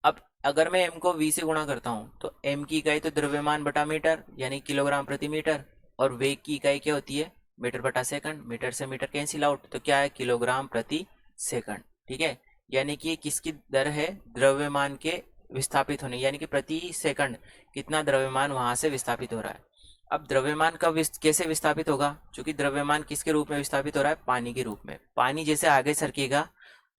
अब अगर मैं m को v से गुणा करता हूँ तो m की इकाई तो द्रव्यमान बटा मीटर यानी किलोग्राम प्रति मीटर, और वेग की इकाई क्या होती है, मीटर बटा सेकंड, मीटर से मीटर कैंसिल आउट, तो क्या है, किलोग्राम प्रति सेकंड, ठीक है। यानी कि किसकी दर है, द्रव्यमान के विस्थापित होने, यानी कि प्रति सेकंड कितना द्रव्यमान वहां से विस्थापित हो रहा है। अब द्रव्यमान का कैसे विस्थापित होगा, क्योंकि द्रव्यमान किसके रूप में विस्थापित हो रहा है, पानी के रूप में। पानी जैसे आगे सरकेगा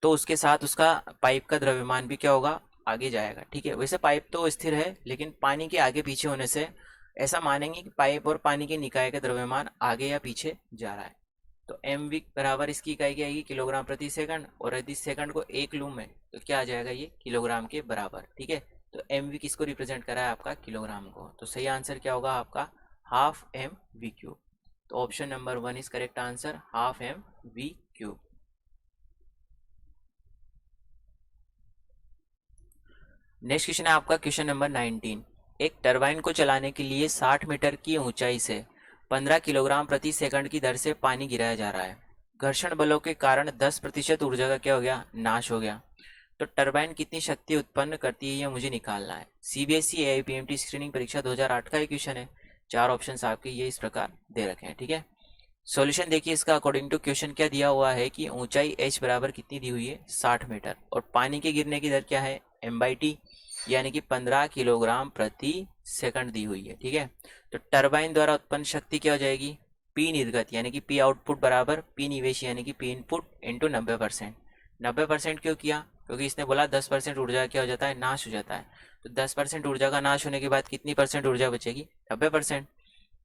तो उसके साथ उसका पाइप का द्रव्यमान भी क्या होगा, आगे जाएगा, ठीक है। वैसे पाइप तो स्थिर है, लेकिन पानी के आगे पीछे होने से ऐसा मानेंगे कि पाइप और पानी के निकाय का द्रव्यमान आगे या पीछे जा रहा है। तो एम वी बराबर इसकी इकाई क्या आएगी, किलोग्राम प्रति सेकंड, और यदि सेकंड को एक लूँ मैं तो क्या आ जाएगा, ये किलोग्राम के बराबर, ठीक है। तो एम वी किसको रिप्रेजेंट करा है, आपका किलोग्राम को। तो सही आंसर क्या होगा आपका, हाफ एम वी क्यूब। तो option number 1 is correct answer, half m v cube. Next question है आपका क्वेश्चन नंबर 19। एक टरबाइन को चलाने के लिए 60 मीटर की ऊंचाई से 15 किलोग्राम प्रति सेकंड की दर से पानी गिराया जा रहा है। घर्षण बलों के कारण 10% ऊर्जा का क्या हो गया, नाश हो गया। तो टरबाइन कितनी शक्ति उत्पन्न करती है, ये मुझे निकालना है। सीबीएसई एआईपीएमटी स्क्रीनिंग परीक्षा 2008 का क्वेश्चन है। 4 ऑप्शन आपके ये इस प्रकार दे रखे हैं, ठीक है। सॉल्यूशन देखिए इसका, अकॉर्डिंग टू क्वेश्चन क्या दिया हुआ है कि ऊंचाई h बराबर कितनी दी हुई है, 60 मीटर, और पानी के गिरने की दर क्या है, m/t, यानी कि 15 किलोग्राम प्रति सेकंड दी हुई है, ठीक है। तो टरबाइन द्वारा उत्पन्न शक्ति क्या हो जाएगी, P निर्गत यानी कि P आउटपुट बराबर P निवेश यानी कि P इनपुट इंटू 90%। 90% क्यों किया, क्योंकि इसने बोला 10% ऊर्जा क्या हो जाता है, नाश हो जाता है। तो 10% ऊर्जा का नाश होने के बाद कितनी परसेंट ऊर्जा बचेगी, 90%।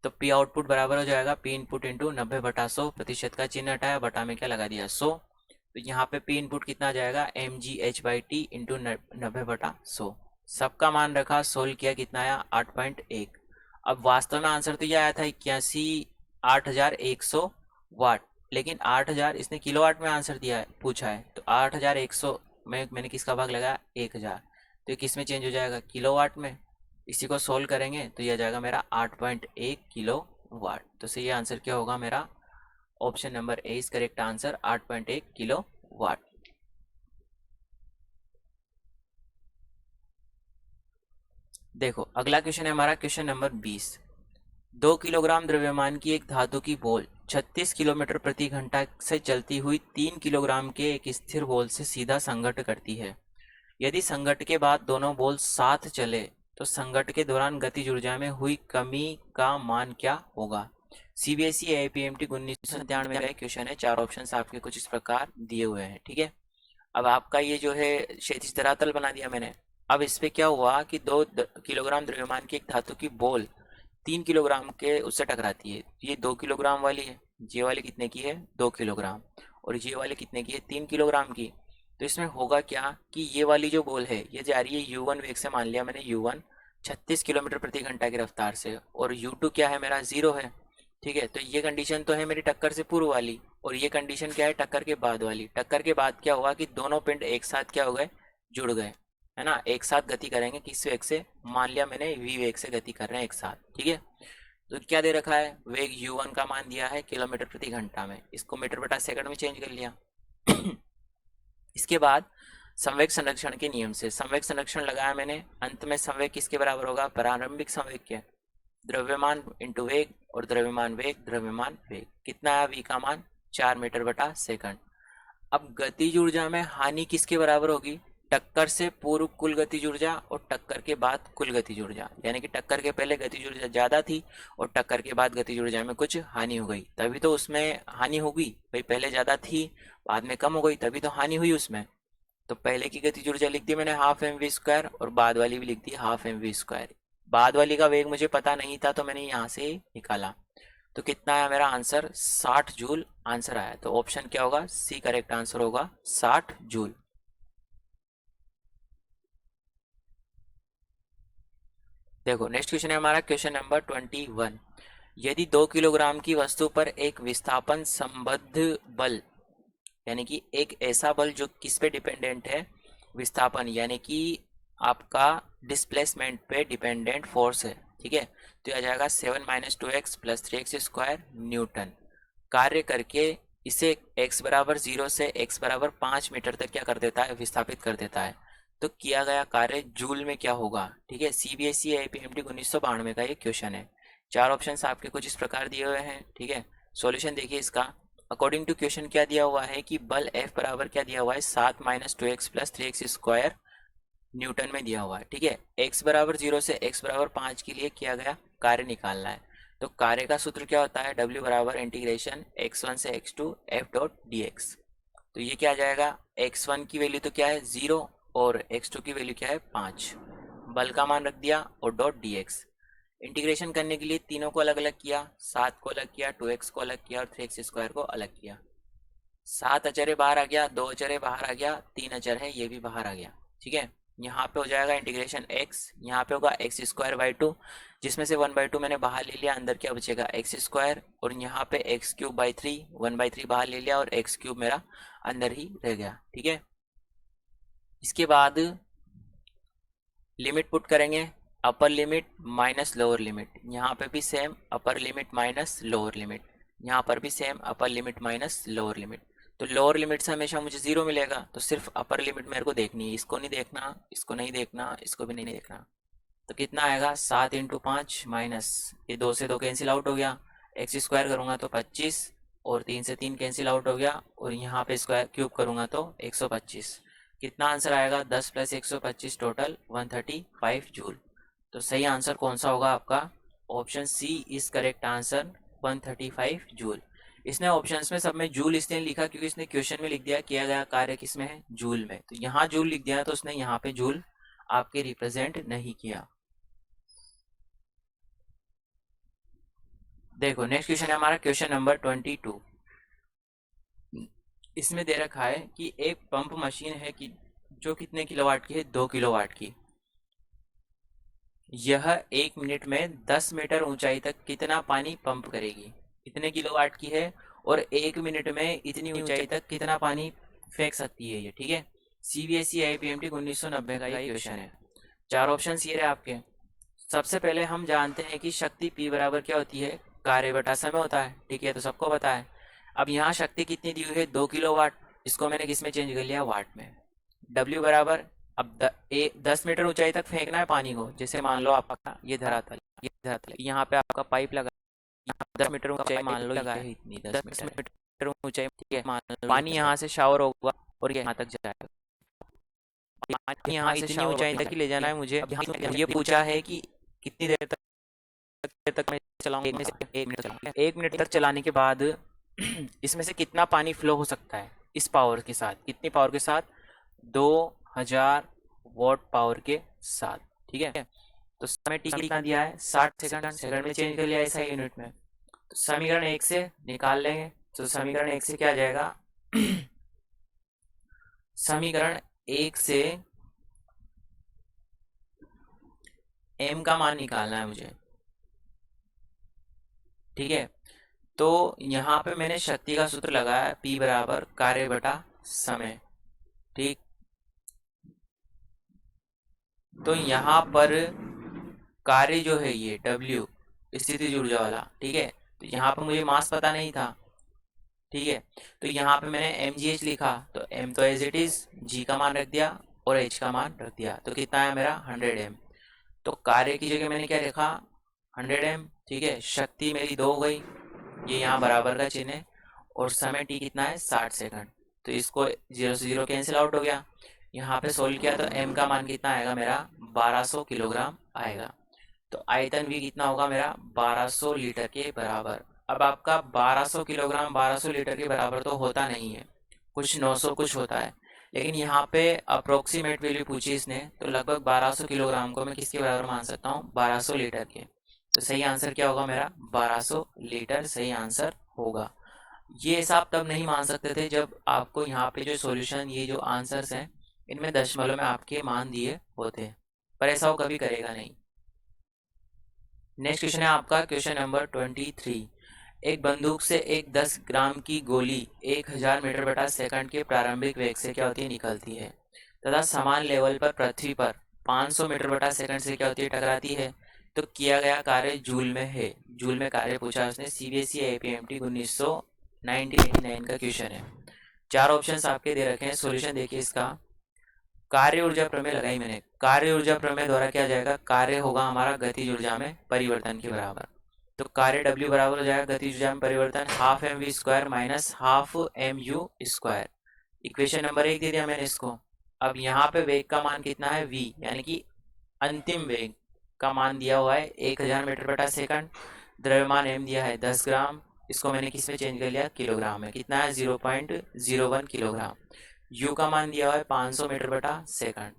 तो पी आउटपुट बराबर हो जाएगा पी इनपुट इंटू 90/100, प्रतिशत का चिन्ह हटाया, बटा में क्या लगा दिया, 100। तो यहाँ पे पी इनपुट कितना आ जाएगा, mgh/t इंटू 90/100। सबका मान रखा, सोल्व किया, कितना आया, 8.1। अब वास्तव में आंसर तो ये आया था 81,8100 वाट, लेकिन 8000 इसने किलोवाट में आंसर दिया है, पूछा है, तो 8100 में मैंने किसका भाग लगाया, 1000, तो ये किस में चेंज हो जाएगा, किलोवाट में। इसी को सोल्व करेंगे तो यह जाएगा मेरा 8.1 किलो वाट। तो सही आंसर क्या होगा मेरा, option number A is correct answer, 8.1 kilo watt. देखो अगला क्वेश्चन है हमारा क्वेश्चन नंबर 20। 2 किलोग्राम द्रव्यमान की एक धातु की बॉल 36 किलोमीटर प्रति घंटा से चलती हुई 3 किलोग्राम के एक स्थिर बॉल से सीधा संघट्ट करती है। यदि संघट्ट के बाद दोनों बॉल साथ चले तो संघट्ट के दौरान गतिज ऊर्जा में हुई कमी का मान क्या होगा। सीबीएसई एआईपीएमटी 1997 का क्वेश्चन है। 4 ऑप्शन आपके कुछ इस प्रकार दिए हुए हैं, ठीक है। अब आपका ये जो है क्षैतिज धरातल बना दिया मैंने। अब इस पे क्या हुआ कि 2 किलोग्राम द्रव्यमान की एक धातु की बॉल 3 किलोग्राम के उससे टकराती है। ये 2 किलोग्राम वाली है, ये वाली कितने की है, 2 किलोग्राम, और ये वाली कितने की है, 3 किलोग्राम की। तो इसमें होगा क्या कि ये वाली जो बॉल है ये जा रही है u1 वेग से, मान लिया मैंने u1 36 किलोमीटर प्रति घंटा की रफ्तार से, और u2 क्या है मेरा, 0 है, ठीक है। तो ये कंडीशन तो है मेरी टक्कर से पूर्व वाली, और ये कंडीशन क्या है, टक्कर के बाद वाली। टक्कर के बाद क्या हुआ कि दोनों पिंड एक साथ क्या हो गए, जुड़ गए, है ना, एक साथ गति करेंगे, किस वेग से, मान लिया मैंने v वेग से गति कर रहे हैं एक साथ, ठीक है। तो क्या दे रखा है, वेग u1 का मान दिया है किलोमीटर प्रति घंटा में, इसको मीटर बटा सेकंड में चेंज कर लिया। इसके बाद संवेग संरक्षण के नियम से संवेग संरक्षण लगाया मैंने, अंत में संवेग किसके बराबर होगा, प्रारंभिक संवेग के, द्रव्यमान इंटू वेग, और द्रव्यमान वेग, द्रव्यमान वेग, कितना आया v का मान, 4 मीटर बटा सेकंड। अब गतिज ऊर्जा में हानि किसके बराबर होगी, टक्कर से पूर्व कुल गतिज ऊर्जा और टक्कर के बाद कुल गतिज ऊर्जा, यानी कि टक्कर के पहले गतिज ऊर्जा ज़्यादा थी और टक्कर के बाद गतिज ऊर्जा में कुछ हानि हो गई, तभी तो उसमें हानि होगी भाई। पहले ज़्यादा थी बाद में कम हो गई, तभी तो हानि हुई उसमें। तो पहले की गतिज ऊर्जा लिख दी मैंने ½ mv² और बाद वाली भी लिख दी ½ mv²। बाद वाली का वेग मुझे पता नहीं था तो मैंने यहाँ से ही निकाला। तो कितना आया मेरा आंसर? 60 जूल आंसर आया। तो ऑप्शन क्या होगा? सी करेक्ट आंसर होगा, 60 जूल। देखो नेक्स्ट क्वेश्चन है हमारा क्वेश्चन नंबर 21। यदि 2 किलोग्राम की वस्तु पर एक विस्थापन संबद्ध बल, यानी कि एक ऐसा बल जो किस पे डिपेंडेंट है? विस्थापन यानी कि आपका डिस्प्लेसमेंट पे डिपेंडेंट फोर्स है, ठीक है। तो यह आ जाएगा 7 - 2x + 3x² न्यूटन कार्य करके इसे x बराबर 0 से x बराबर 5 मीटर तक क्या कर देता है? विस्थापित कर देता है। तो किया गया कार्य जूल में क्या होगा? ठीक है, CBSE IPMT 1992 का ये क्वेश्चन है। चार ऑप्शंस आपके कुछ इस प्रकार दिए हुए हैं, ठीक है। सॉल्यूशन देखिए इसका। अकॉर्डिंग टू क्वेश्चन क्या दिया हुआ है कि बल F बराबर क्या दिया हुआ है? 7 - 2x + 3x² न्यूटन में दिया हुआ है, ठीक है। x बराबर 0 से x बराबर 5 के लिए किया गया कार्य निकालना है। तो कार्य का सूत्र क्या होता है? W बराबर इंटीग्रेशन x1 से x2 F.dx। तो ये क्या आ जाएगा? x1 की वैल्यू तो क्या है? 0 और x2 की वैल्यू क्या है? 5। बल का मान रख दिया और .dx। इंटीग्रेशन करने के लिए तीनों को अलग अलग किया, 7 को अलग किया, 2x को अलग किया और 3x² को अलग किया। 7 अचर बाहर आ गया, 2 अचर बाहर आ गया, 3 अचर है ये भी बाहर आ गया, ठीक है। यहाँ पे हो जाएगा इंटीग्रेशन x, यहाँ पे होगा x²/2, जिसमें से 1/2 मैंने बाहर ले लिया, अंदर क्या बचेगा? x²। और यहाँ पे x³/3, 1/3 बाहर ले लिया और x³ मेरा अंदर ही रह गया, ठीक है। इसके बाद लिमिट पुट करेंगे, upper limit minus lower limit. यहाँ पे भी same upper limit minus lower limit, यहाँ पर भी same upper limit minus lower limit. तो लोअर लिमिट से हमेशा मुझे 0 मिलेगा, तो सिर्फ अपर लिमिट मेरे को देखनी है, इसको नहीं देखना, इसको नहीं देखना, इसको भी नहीं देखना। तो कितना आएगा? 7 × 5 माइनस, ये 2 से 2 कैंसिल आउट हो गया, x² करूँगा तो 25 और 3 से 3 कैंसिल आउट हो गया और यहाँ पे स्क्वायर क्यूब करूँगा तो 125। कितना आंसर आएगा? 10 + 125 टोटल 135 जूल। तो सही आंसर कौन सा होगा आपका? Option C is correct answer, 135 joule. इसने ऑप्शंस में सब में जूल इसलिए लिखा क्योंकि इसने क्वेश्चन में लिख दिया किया गया कार्य किसमें है? जूल में। तो यहाँ जूल लिख दिया तो उसने यहाँ पे जूल आपके रिप्रेजेंट नहीं किया। देखो नेक्स्ट क्वेश्चन है हमारा क्वेश्चन नंबर 22। इसमें दे रखा है कि एक पंप मशीन है कि जो कितने किलोवाट की है? 2 किलोवाट की। यह 1 मिनट में 10 मीटर ऊंचाई तक कितना पानी पंप करेगी? कितने किलोवाट की है और 1 मिनट में इतनी ऊंचाई तक कितना पानी फेंक सकती है ये, ठीक है। CBSE IPMT 1990 का ये क्वेश्चन है। चार ऑप्शन ये रहे आपके। सबसे पहले हम जानते हैं कि शक्ति P बराबर क्या होती है? कार्य बटा समय होता है, ठीक है, तो सबको पता है। अब यहाँ शक्ति कितनी दी हुई है? 2 किलोवाट। इसको मैंने किस में चेंज कर लिया? वाट में। W बराबर, अब 10 मीटर ऊंचाई तक फेंकना है पानी को। जैसे मान लो आपका ये धरातल, यहाँ पे आपका पाइप लगा, यहाँ 10 मीटर ऊंचाई मान लो लगा है, इतनी 10 मीटर ऊंचाई, ठीक है। मान लो पानी यहाँ से शावर होगा और ये यहाँ तक जाएगा। पानी यहाँ से इतनी ऊंचाई तक ही ले जाना है मुझे। अब ये पूछा है कि कितनी देर तक मैं चलाऊंगा? 1 मिनट चलाऊंगा। 1 मिनट तक चलाने के बाद इसमें से कितना पानी फ्लो हो सकता है इस पावर के साथ? कितनी पावर के साथ? 2000 वॉट पावर के साथ, ठीक है। तो समय टी कितना दिया है? 60 सेकंड। सेकंड में चेंज कर लिया ऐसा यूनिट में। तो समीकरण 1 से निकाल लेंगे। तो समीकरण 1 से क्या आ जाएगा? समीकरण 1 से m का मान निकालना है मुझे, ठीक है। तो यहाँ पे मैंने शक्ति का सूत्र लगाया, P बराबर कार्य बटा समय, ठीक। तो यहाँ पर कार्य जो है ये W स्थितिज ऊर्जा वाला, ठीक है। तो यहाँ पर मुझे मास पता नहीं था, ठीक है। तो यहाँ पे मैंने mgh लिखा, तो m तो एज इट इज, g का मान रख दिया और h का मान रख दिया। तो कितना है मेरा? 100 m। तो कार्य की जगह मैंने क्या लिखा? 100 m, ठीक है। शक्ति मेरी 2 हो गई, ये यहाँ बराबर का चिन्ह है, और समय t कितना है? 60 सेकंड। तो इसको 0 से 0 कैंसिल आउट हो गया। यहाँ पे सोल्व किया तो m का मान कितना आएगा मेरा 1200 किलोग्राम आएगा। तो आयतन भी कितना होगा मेरा 1200 लीटर के बराबर। अब आपका 1200 किलोग्राम 1200 लीटर के बराबर तो होता नहीं है, कुछ 900 कुछ होता है, लेकिन यहाँ पे अप्रोक्सीमेट वैल्यू पूछी इसने, तो लगभग 1200 किलोग्राम को मैं किसके बराबर मान सकता हूँ 1200 लीटर के। तो सही आंसर क्या होगा मेरा 1200 लीटर सही आंसर होगा। ये हिसाब तब नहीं मान सकते थे जब आपको यहाँ पे जो सॉल्यूशन ये जो आंसर्स हैं इनमें दशमलव में आपके मान दिए होते, पर ऐसा वो कभी करेगा नहीं। नेक्स्ट क्वेश्चन है आपका क्वेश्चन नंबर 23। एक बंदूक से एक 10 ग्राम की गोली 1000 मीटर बटा सेकंड के प्रारंभिक वेग से क्या होती है निकलती है, तथा समान लेवल पर पृथ्वी पर 500 मीटर बटा सेकंड से क्या होती है टकराती है। तो किया गया कार्य जूल में है। जूल में कार्य पूछा उसने, सीबीएसई एपीएमटी 1989 का क्वेश्चन है। चार ऑप्शंस आपके दे रखे हैं, सॉल्यूशन देखिए इसका। कार्य ऊर्जा प्रमेय लगाई मैंने, कार्य ऊर्जा प्रमेय द्वारा क्या जाएगा, कार्य होगा हमारा गतिज ऊर्जा में परिवर्तन के बराबर। तो कार्य W बराबर हो जाएगा गतिज ऊर्जा में परिवर्तन half m v square minus half m u square. Equation number 1 दे दिया मैंने इसको। अब यहाँ पे वेग का मान कितना है v, यानी कि अंतिम वेग का मान दिया हुआ है 1000 मीटर बटा सेकंड। द्रव्यमान m दिया है 10 ग्राम, इसको मैंने किस में चेंज कर लिया किलोग्राम में, कितना है 0.01 किलोग्राम। u का मान दिया हुआ है 500 मीटर बटा सेकंड।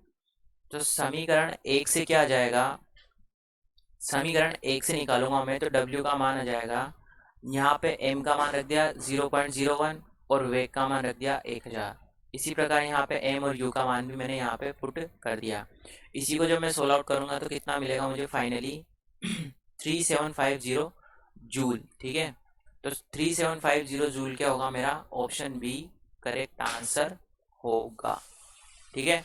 तो समीकरण 1 से क्या आ जाएगा, समीकरण 1 से निकालूंगा मैं तो w का मान आ जाएगा, यहाँ पे m का मान रख दिया 0.01 और वेग का मान रख दिया 1000। इसी प्रकार यहाँ पे m और u का मान भी मैंने यहाँ पे पुट कर दिया। इसी को जब मैं सोल्व आउट करूंगा तो कितना मिलेगा मुझे फाइनली 3750 जूल। ठीक है, तो 3750 जूल क्या होगा मेरा ऑप्शन बी करेक्ट आंसर होगा। ठीक है,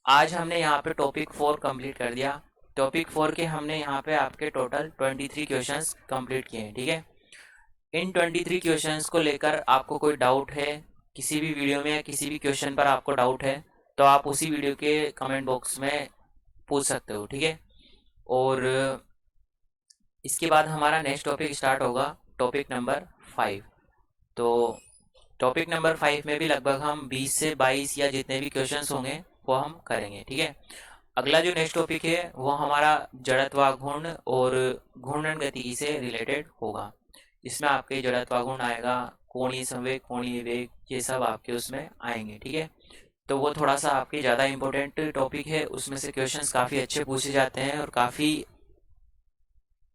आज हमने यहाँ पे टॉपिक 4 कंप्लीट कर दिया। टॉपिक 4 के हमने यहाँ पे आपके टोटल 23 क्वेश्चंस कंप्लीट किए हैं। ठीक है, इन 23 क्वेश्चंस को लेकर आपको कोई डाउट है किसी भी वीडियो में या किसी भी क्वेश्चन पर आपको डाउट है तो आप उसी वीडियो के कमेंट बॉक्स में पूछ सकते हो। ठीक है, और इसके बाद हमारा नेक्स्ट टॉपिक स्टार्ट होगा टॉपिक नंबर 5। तो टॉपिक नंबर 5 में भी लगभग हम 20 से 22 या जितने भी क्वेश्चंस होंगे वो हम करेंगे। ठीक है, अगला जो नेक्स्ट टॉपिक है वो हमारा जड़त्वाघूर्ण और घूर्णन गतिकी से रिलेटेड होगा। इसमें आपके जड़त्वाघूर्ण आएगा, कोणीय संवेग, कोणीय वेग, ये सब आपके उसमें आएंगे। ठीक है, तो वो थोड़ा सा आपके ज़्यादा इंपॉर्टेंट टॉपिक है, उसमें से क्वेश्चंस काफ़ी अच्छे पूछे जाते हैं और काफ़ी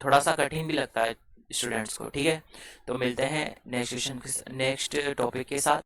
थोड़ा सा कठिन भी लगता है स्टूडेंट्स को। ठीक है, तो मिलते हैं नेक्स्ट टॉपिक के साथ।